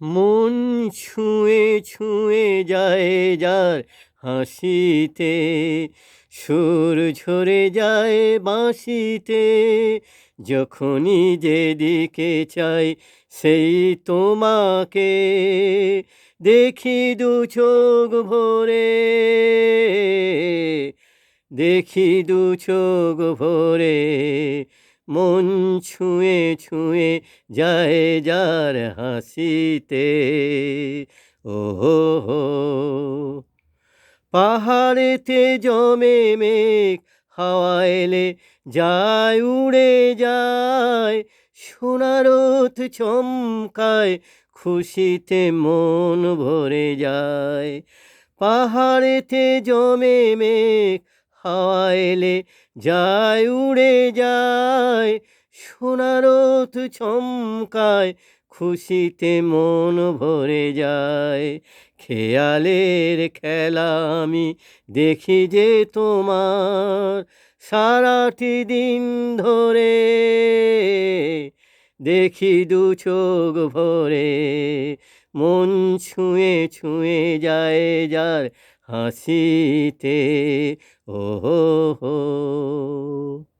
মন ছুঁয়ে ছুঁয়ে যায় যার হাসিতে, সুর ঝরে যায় বাঁশিতে, যখনই যেদিকে চাই সেই তোমাকে দেখি দু চোখ ভরে, দেখি দু চোখ ভরে। মন ছুঁয়ে ছুঁয়ে যায় যার হাসিতে। ও হো হো। পাহাড়েতে জমে মেঘ, হাওয়া এলে যায় উড়ে যায়, সোনারোদ চমকায়, খুশিতে মন ভরে যায়। পাহাড়েতে জমে মেঘ, হাওয়া এলে যায় উড়ে যায়, সোনারোদ চমকায়, খুশিতে মন ভরে যায়। খেয়ালের খেলা আমি দেখি যে তোমার সারাটি দিন ধরে, দেখি দু চোখ ভরে। মন ছুঁয়ে ছুঁয়ে যায় যার হাসিতে। ও হো হো।